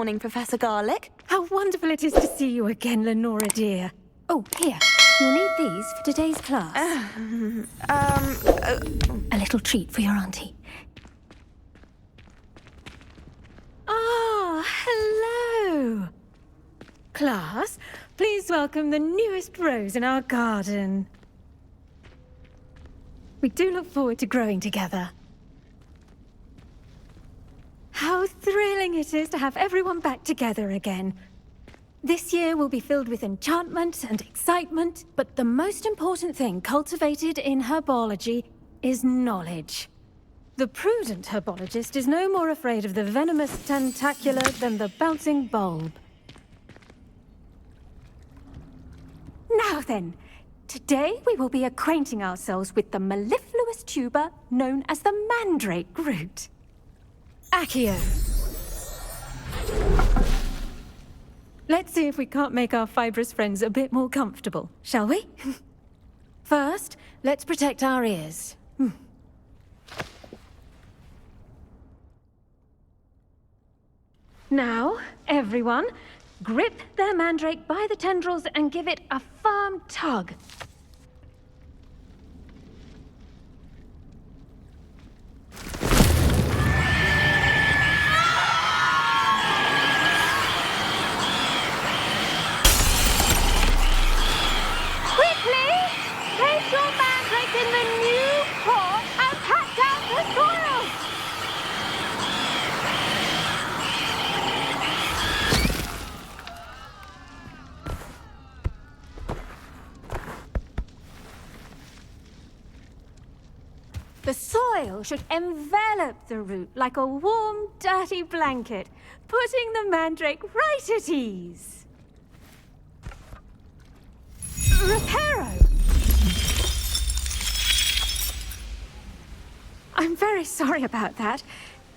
morning, Professor Garlick. How wonderful it is to see you again, Lenora dear. Oh, here. You'll need these for today's class. A little treat for your auntie. Ah, hello. Class, please welcome the newest rose in our garden. We do look forward to growing together. How thrilling it is to have everyone back together again. This year will be filled with enchantment and excitement, but the most important thing cultivated in herbology is knowledge. The prudent herbologist is no more afraid of the venomous tentacular than the bouncing bulb. Now then, today we will be acquainting ourselves with the mellifluous tuber known as the mandrake root. Accio. Let's see if we can't make our fibrous friends a bit more comfortable, shall we? First, let's protect our ears. Now, everyone, grip their mandrake by the tendrils and give it a firm tug. Place your mandrake in the new pot and pack down the soil! The soil should envelop the root like a warm, dirty blanket, putting the mandrake right at ease. Reparo! I'm very sorry about that.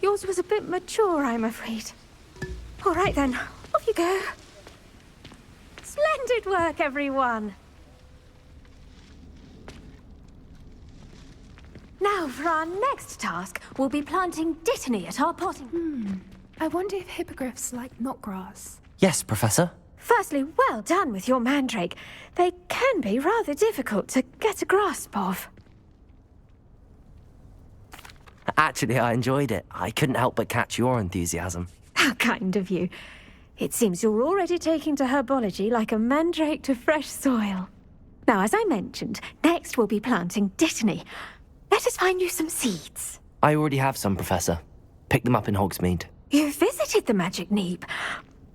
Yours was a bit mature, I'm afraid. All right then, off you go. Splendid work, everyone. Now, for our next task, we'll be planting dittany at our potting. I wonder if hippogriffs like knotgrass. Yes, Professor. Firstly, well done with your mandrake. They can be rather difficult to get a grasp of. Actually, I enjoyed it. I couldn't help but catch your enthusiasm. How kind of you. It seems you're already taking to herbology like a mandrake to fresh soil. Now, as I mentioned, next we'll be planting dittany. Let us find you some seeds. I already have some, Professor. Picked them up in Hogsmeade. You visited the Magic Neep.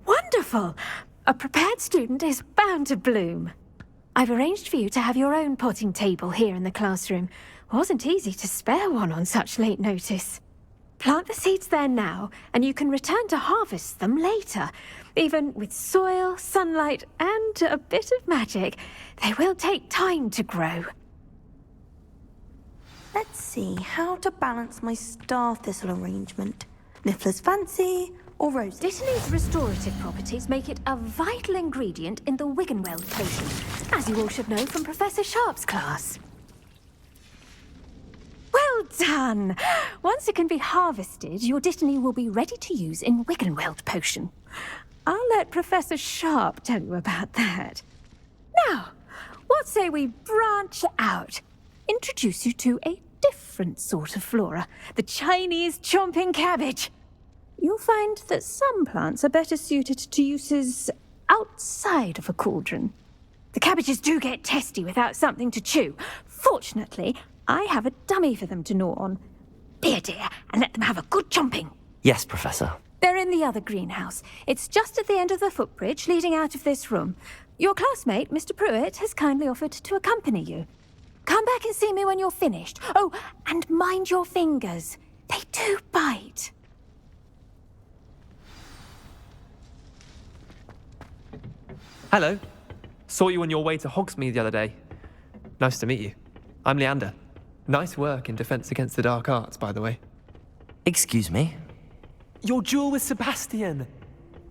Wonderful. A prepared student is bound to bloom. I've arranged for you to have your own potting table here in the classroom. Wasn't easy to spare one on such late notice. Plant the seeds there now, and you can return to harvest them later. Even with soil, sunlight, and a bit of magic, they will take time to grow. Let's see how to balance my star thistle arrangement. Niffler's fancy or rose? Dittany's restorative properties make it a vital ingredient in the Wiggenweld potion, as you all should know from Professor Sharp's class. Well done! Once it can be harvested, your dittany will be ready to use in Wiggenweld potion. I'll let Professor Sharp tell you about that. Now, what say we branch out? Introduce you to a different sort of flora, the Chinese chomping cabbage. You'll find that some plants are better suited to uses outside of a cauldron. The cabbages do get testy without something to chew. Fortunately, I have a dummy for them to gnaw on. Be a dear and let them have a good chomping. Yes, Professor. They're in the other greenhouse. It's just at the end of the footbridge leading out of this room. Your classmate, Mr. Pruitt, has kindly offered to accompany you. Come back and see me when you're finished. Oh, and mind your fingers. They do bite. Hello. Saw you on your way to Hogsmeade the other day. Nice to meet you. I'm Leander. Nice work in Defense Against the Dark Arts, by the way. Excuse me? Your duel with Sebastian!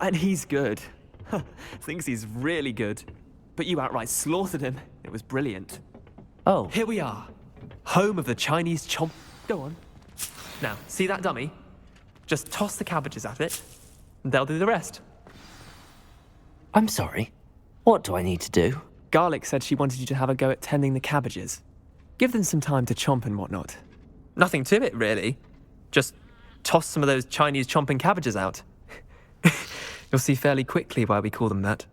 And he's good. Thinks he's really good. But you outright slaughtered him. It was brilliant. Oh. Here we are. Home of the Chinese Go on. Now, see that dummy? Just toss the cabbages at it. They'll do the rest. I'm sorry. What do I need to do? Garlic said she wanted you to have a go at tending the cabbages. Give them some time to chomp and whatnot. Nothing to it, really. Just toss some of those Chinese chomping cabbages out. You'll see fairly quickly why we call them that.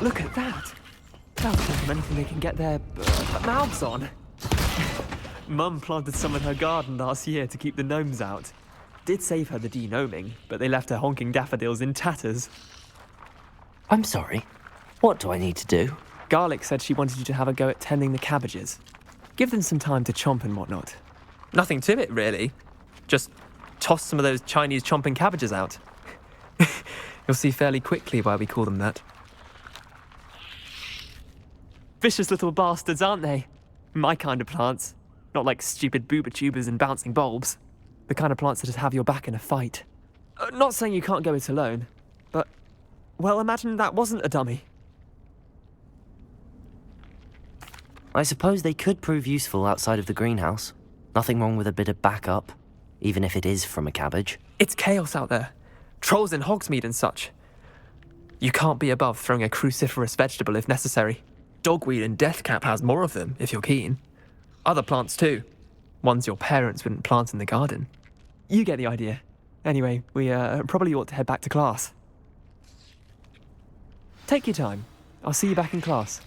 Look at that! That'll give them anything they can get their mouths on. Mum planted some in her garden last year to keep the gnomes out. Did save her the denoming, but they left her honking daffodils in tatters. I'm sorry. What do I need to do? Garlic said she wanted you to have a go at tending the cabbages. Give them some time to chomp and whatnot. Nothing to it, really. Just toss some of those Chinese chomping cabbages out. You'll see fairly quickly why we call them that. Vicious little bastards, aren't they? My kind of plants. Not like stupid booba tubers and bouncing bulbs. The kind of plants that just have your back in a fight. Not saying you can't go it alone, but, well, imagine that wasn't a dummy. I suppose they could prove useful outside of the greenhouse. Nothing wrong with a bit of backup, even if it is from a cabbage. It's chaos out there. Trolls in Hogsmeade and such. You can't be above throwing a cruciferous vegetable if necessary. Dogweed and deathcap has more of them, if you're keen. Other plants too. Ones your parents wouldn't plant in the garden. You get the idea. Anyway, we probably ought to head back to class. Take your time. I'll see you back in class.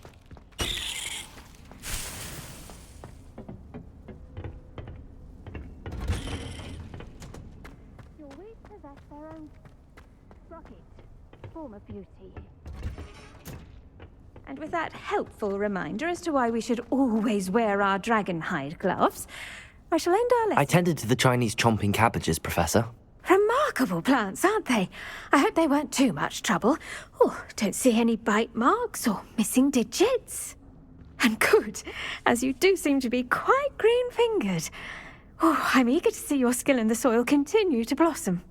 Your weeds possess their own rugged form of beauty. And with that helpful reminder as to why we should always wear our dragon hide gloves, I shall end our lesson. I tended to the Chinese chomping cabbages, Professor. Remarkable plants, aren't they? I hope they weren't too much trouble. Oh, don't see any bite marks or missing digits. And good, as you do seem to be quite green-fingered. Oh, I'm eager to see your skill in the soil continue to blossom.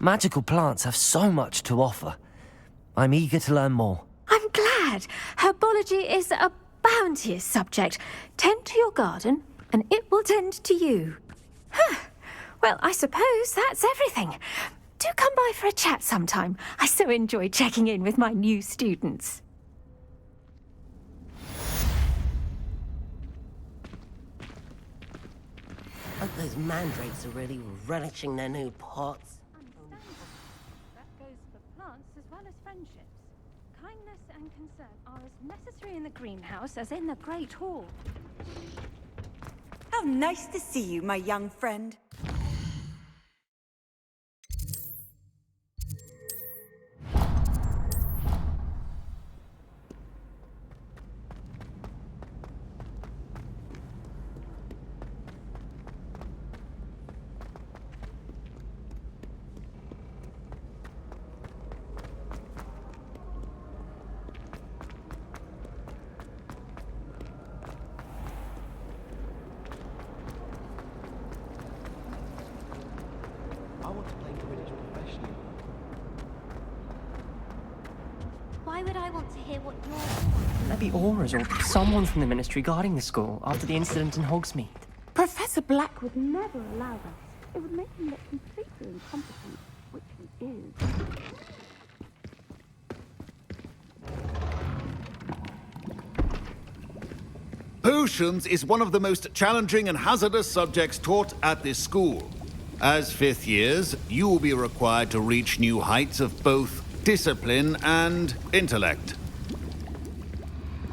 Magical plants have so much to offer. I'm eager to learn more. I'm glad. Herbology is a bounteous subject. Tend to your garden, and it will tend to you. Huh. Well, I suppose that's everything. Do come by for a chat sometime. I so enjoy checking in with my new students. Hope those mandrakes are really relishing their new pots. That goes for plants as well as friendships. Kindness and concern are as necessary in the greenhouse as in the Great Hall. How nice to see you, my young friend. Why would I want to hear what you're... Maybe Aura's or someone from the Ministry guarding the school after the incident in Hogsmeade. Professor Black would never allow that. It would make him look completely incompetent, which he is. Potions is one of the most challenging and hazardous subjects taught at this school. As fifth years, you will be required to reach new heights of both discipline and intellect.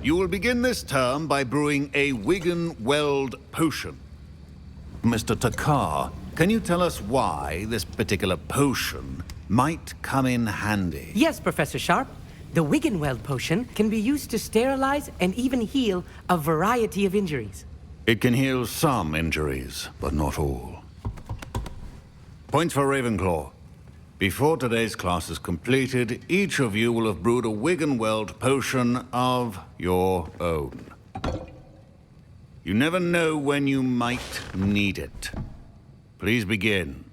You will begin this term by brewing a Wigan-Weld potion. Mr. Takar, can you tell us why this particular potion might come in handy? Yes, Professor Sharp. The Wigan-Weld potion can be used to sterilize and even heal a variety of injuries. It can heal some injuries, but not all. Points for Ravenclaw. Before today's class is completed, each of you will have brewed a Wigan-Weld potion of your own. You never know when you might need it. Please begin.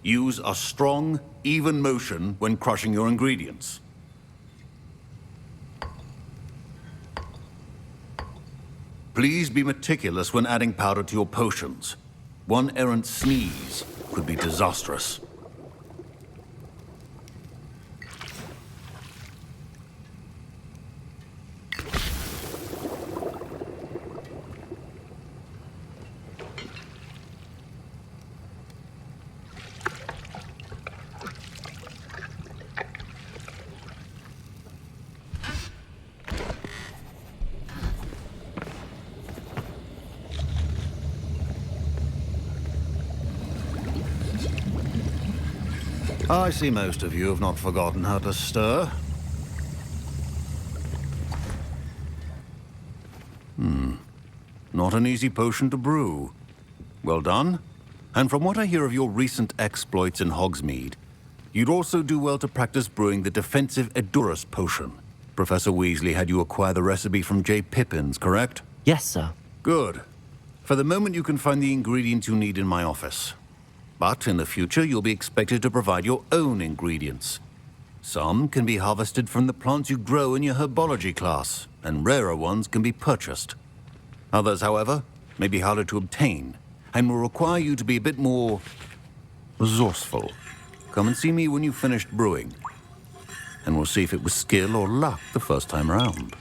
Use a strong, even motion when crushing your ingredients. Please be meticulous when adding powder to your potions. One errant sneeze could be disastrous. I see most of you have not forgotten how to stir. Not an easy potion to brew. Well done. And from what I hear of your recent exploits in Hogsmeade, you'd also do well to practice brewing the defensive Edurus potion. Professor Weasley had you acquire the recipe from J. Pippin's, correct? Yes, sir. Good. For the moment, you can find the ingredients you need in my office. But in the future, you'll be expected to provide your own ingredients. Some can be harvested from the plants you grow in your herbology class, and rarer ones can be purchased. Others, however, may be harder to obtain, and will require you to be a bit more resourceful. Come and see me when you've finished brewing, and we'll see if it was skill or luck the first time around.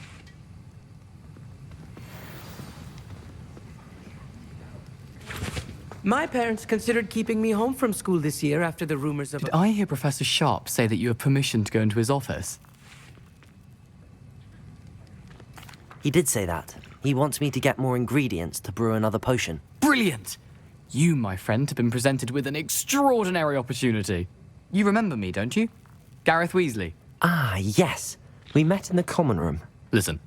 My parents considered keeping me home from school this year after the rumors of... Did I hear Professor Sharp say that you have permission to go into his office? He did say that. He wants me to get more ingredients to brew another potion. Brilliant! You, my friend, have been presented with an extraordinary opportunity. You remember me, don't you? Gareth Weasley. Ah, yes. We met in the common room. Listen,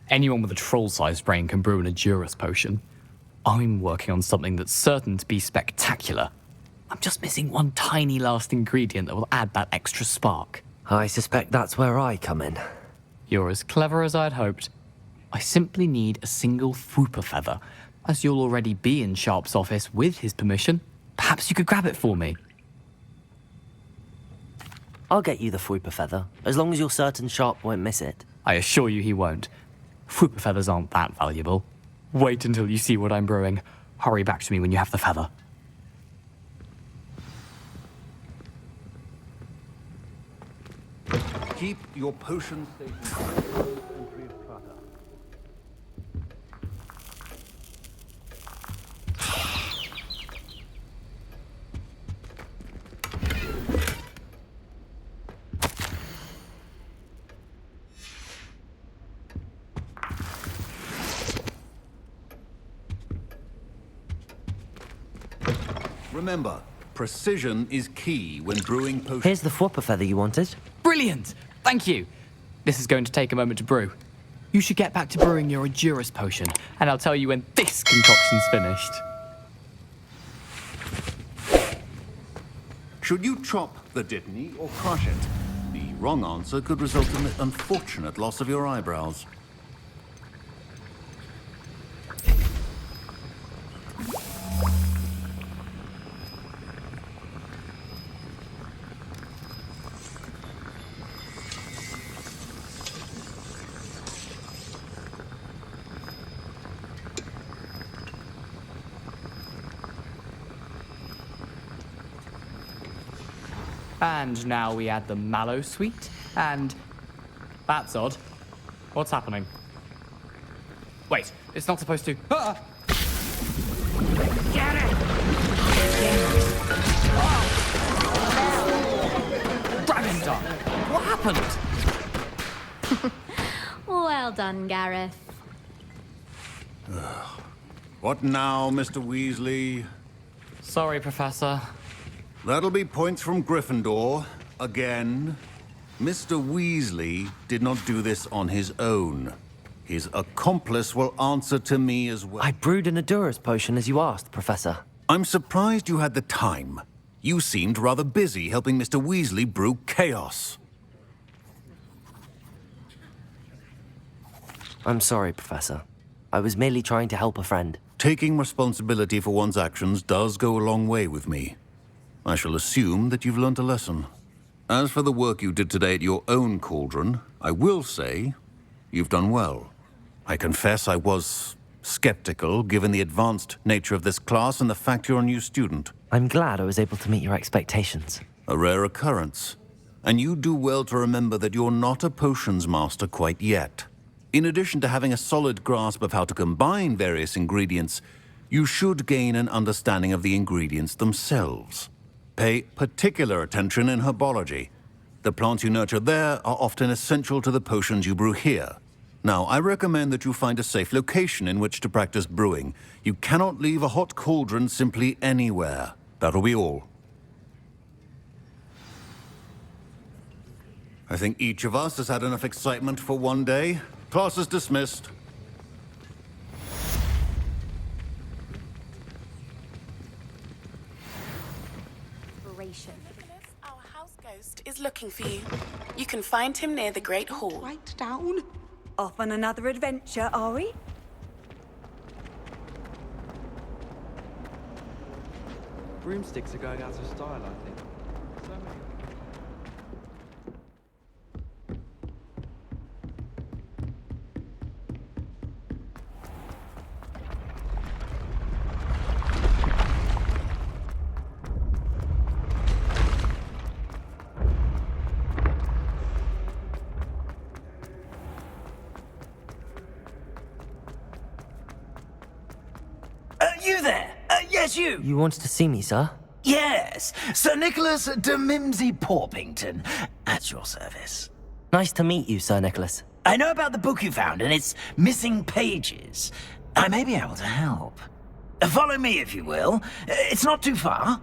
anyone with a troll-sized brain can brew an Edurus potion. I'm working on something that's certain to be spectacular. I'm just missing one tiny last ingredient that will add that extra spark. I suspect that's where I come in. You're as clever as I'd hoped. I simply need a single Fwooper feather. As you'll already be in Sharp's office with his permission, perhaps you could grab it for me. I'll get you the Fwooper feather, as long as you're certain Sharp won't miss it. I assure you he won't. Fwooper feathers aren't that valuable. Wait until you see what I'm brewing. Hurry back to me when you have the feather. Keep your potion station and free of clutter. Remember, precision is key when brewing potions. Here's the Fwooper feather you wanted. Brilliant! Thank you. This is going to take a moment to brew. You should get back to brewing your Edurus potion, and I'll tell you when this concoction's finished. Should you chop the Dittany or crush it? The wrong answer could result in the unfortunate loss of your eyebrows. And now we add the mallow sweet, and... That's odd. What's happening? Wait, it's not supposed to... Ah! Get it! Dragon's what happened? Well done, Gareth. What now, Mr. Weasley? Sorry, Professor. That'll be points from Gryffindor, again. Mr. Weasley did not do this on his own. His accomplice will answer to me as well. I brewed an Edurus potion as you asked, Professor. I'm surprised you had the time. You seemed rather busy helping Mr. Weasley brew chaos. I'm sorry, Professor. I was merely trying to help a friend. Taking responsibility for one's actions does go a long way with me. I shall assume that you've learnt a lesson. As for the work you did today at your own cauldron, I will say you've done well. I confess I was skeptical, given the advanced nature of this class and the fact you're a new student. I'm glad I was able to meet your expectations. A rare occurrence. And you do well to remember that you're not a potions master quite yet. In addition to having a solid grasp of how to combine various ingredients, you should gain an understanding of the ingredients themselves. Pay particular attention in herbology. The plants you nurture there are often essential to the potions you brew here. Now, I recommend that you find a safe location in which to practice brewing. You cannot leave a hot cauldron simply anywhere. That'll be all. I think each of us has had enough excitement for one day. Class is dismissed. Our house ghost is looking for you. You can find him near the Great Hall. Right down. Off on another adventure, are we? Broomsticks are going out of style, I think. So many. You there? Yes, you. You wanted to see me, sir? Yes, Sir Nicholas de Mimsy Porpington, at your service. Nice to meet you, Sir Nicholas. I know about the book you found and its missing pages. I may be able to help. Follow me, if you will. It's not too far.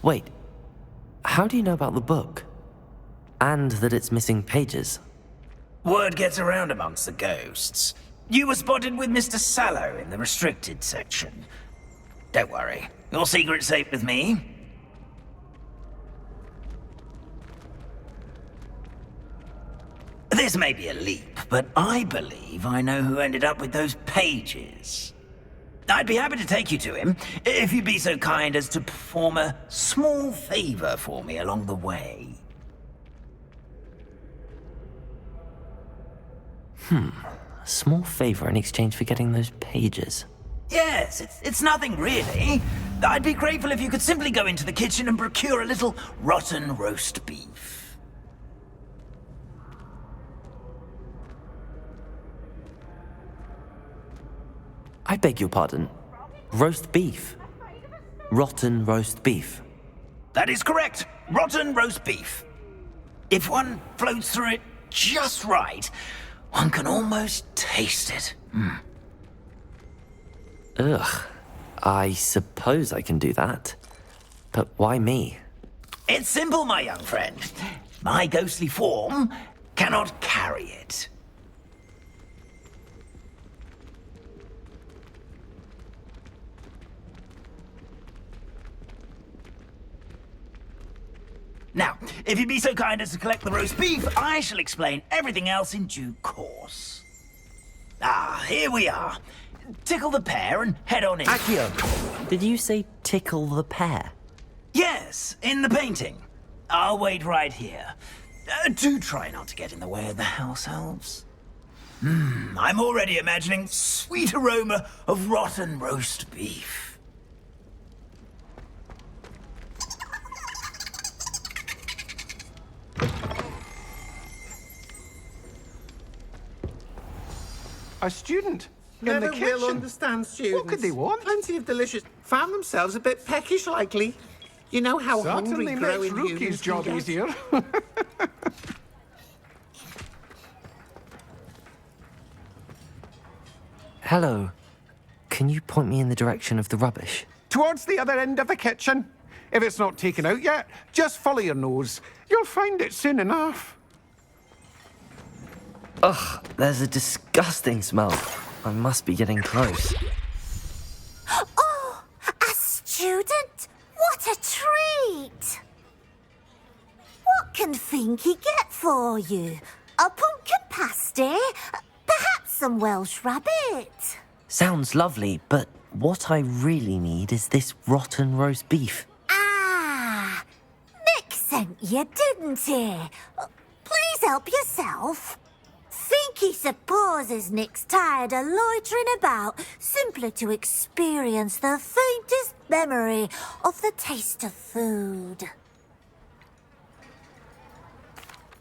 Wait, how do you know about the book? And that it's missing pages? Word gets around amongst the ghosts. You were spotted with Mr. Sallow in the restricted section. Don't worry, your secret's safe with me. This may be a leap, but I believe I know who ended up with those pages. I'd be happy to take you to him, if you'd be so kind as to perform a small favor for me along the way. A small favor in exchange for getting those pages. Yes, it's nothing really. I'd be grateful if you could simply go into the kitchen and procure a little rotten roast beef. I beg your pardon. Roast beef. Rotten roast beef. That is correct. Rotten roast beef. If one floats through it just right, one can almost taste it. Ugh. I suppose I can do that. But why me? It's simple, my young friend. My ghostly form cannot carry it. Now, if you'd be so kind as to collect the roast beef, I shall explain everything else in due course. Ah, here we are. Tickle the pear and head on in. Accio, did you say tickle the pear? Yes, in the painting. I'll wait right here. Do try not to get in the way of the house elves. I'm already imagining sweet aroma of rotten roast beef. A student in Never the kitchen. will understand students. What could they want? Plenty of delicious. Found themselves a bit peckish, likely. You know how Certainly hungry makes growing Rookie's humans job can get. easier. Hello. Can you point me in the direction of the rubbish? Towards the other end of the kitchen. If it's not taken out yet, just follow your nose. You'll find it soon enough. Ugh, there's a disgusting smell. I must be getting close. Oh, a student? What a treat! What can Finky get for you? A pumpkin pasty? Perhaps some Welsh rabbit? Sounds lovely, but what I really need is this rotten roast beef. Ah, Nick sent you, didn't he? Please help yourself. Think he supposes Nick's tired of loitering about simply to experience the faintest memory of the taste of food.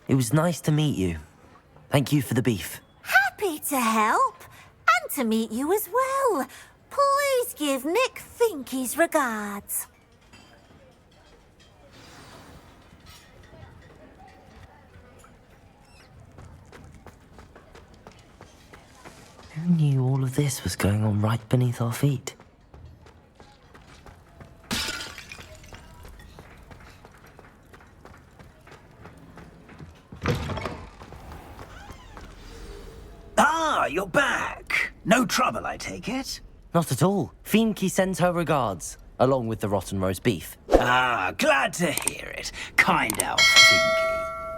It was nice to meet you. Thank you for the beef. Happy to help, and to meet you as well. Please give Nick Finky's regards. Who knew all of this was going on right beneath our feet? Ah, you're back. No trouble, I take it? Not at all. Fienke sends her regards, along with the rotten roast beef. Ah, glad to hear it. Kind elf, Finky.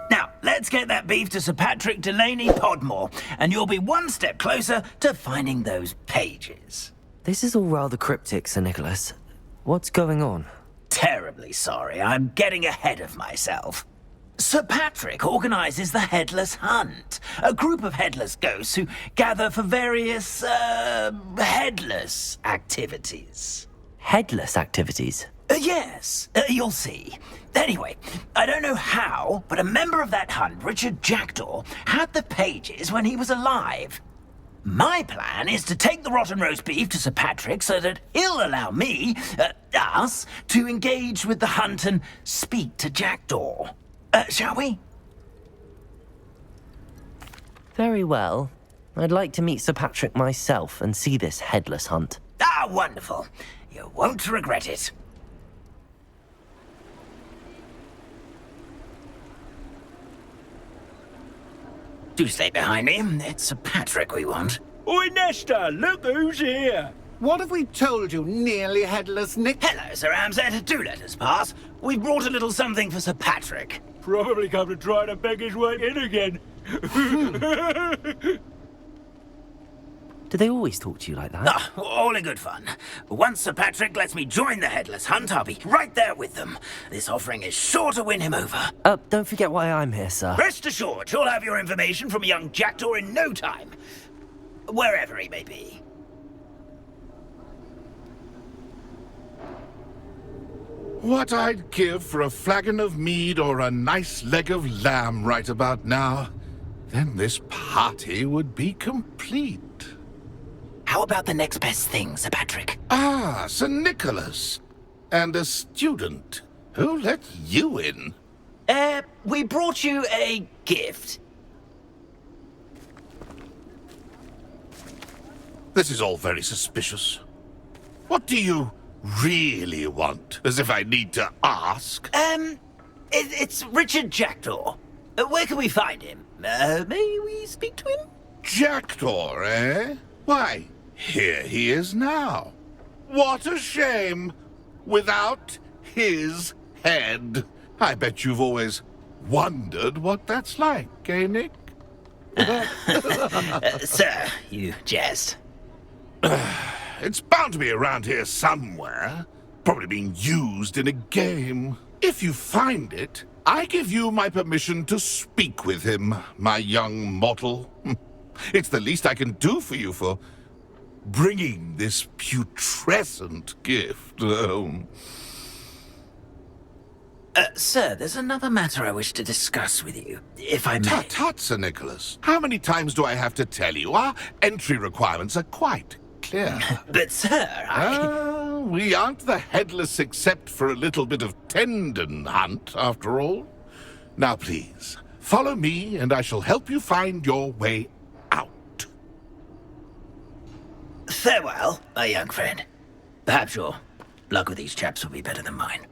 Now, let's get that beef to Sir Patrick Delaney Podmore, and you'll be one step closer to finding those pages. This is all rather cryptic, Sir Nicholas. What's going on? Terribly sorry, I'm getting ahead of myself. Sir Patrick organises the Headless Hunt, a group of headless ghosts who gather for various, headless activities. Headless activities? Yes, you'll see. Anyway, I don't know how, but a member of that hunt, Richard Jackdaw, had the pages when he was alive. My plan is to take the rotten roast beef to Sir Patrick so that he'll allow me, us, to engage with the hunt and speak to Jackdaw. Shall we? Very well. I'd like to meet Sir Patrick myself and see this headless hunt. Ah, wonderful. You won't regret it. Do stay behind me. It's Sir Patrick we want. Oi, Nesta, look who's here. What have we told you, nearly headless Nick? Hello, Sir Ramsay. Do let us pass. We've brought a little something for Sir Patrick. Probably come to try to beg his way in again. Do they always talk to you like that? Ah, all in good fun. Once Sir Patrick lets me join the Headless Hunt, I'll be right there with them. This offering is sure to win him over. Don't forget why I'm here, sir. Rest assured, you'll have your information from young Jackdaw in no time. Wherever he may be. What I'd give for a flagon of mead or a nice leg of lamb right about now. Then this party would be complete. How about the next best thing, Sir Patrick? Ah, Sir Nicholas. And a student. Who let you in? We brought you a gift. This is all very suspicious. What do you really want? As if I need to ask. It's Richard Jackdaw. Where can we find him? May we speak to him? Jackdaw, eh? Why, here he is now. What a shame. Without his head. I bet you've always wondered what that's like, eh, Nick? Sir, you jest. It's bound to be around here somewhere. Probably being used in a game. If you find it, I give you my permission to speak with him, my young mortal. It's the least I can do for you for bringing this putrescent gift home. Sir, there's another matter I wish to discuss with you, if I may. Tut, Sir Nicholas. How many times do I have to tell you? Our entry requirements are quite clear. But, sir, we aren't the headless except for a little bit of tendon hunt, after all. Now, please, follow me, and I shall help you find your way out. Farewell, my young friend. Perhaps your luck with these chaps will be better than mine.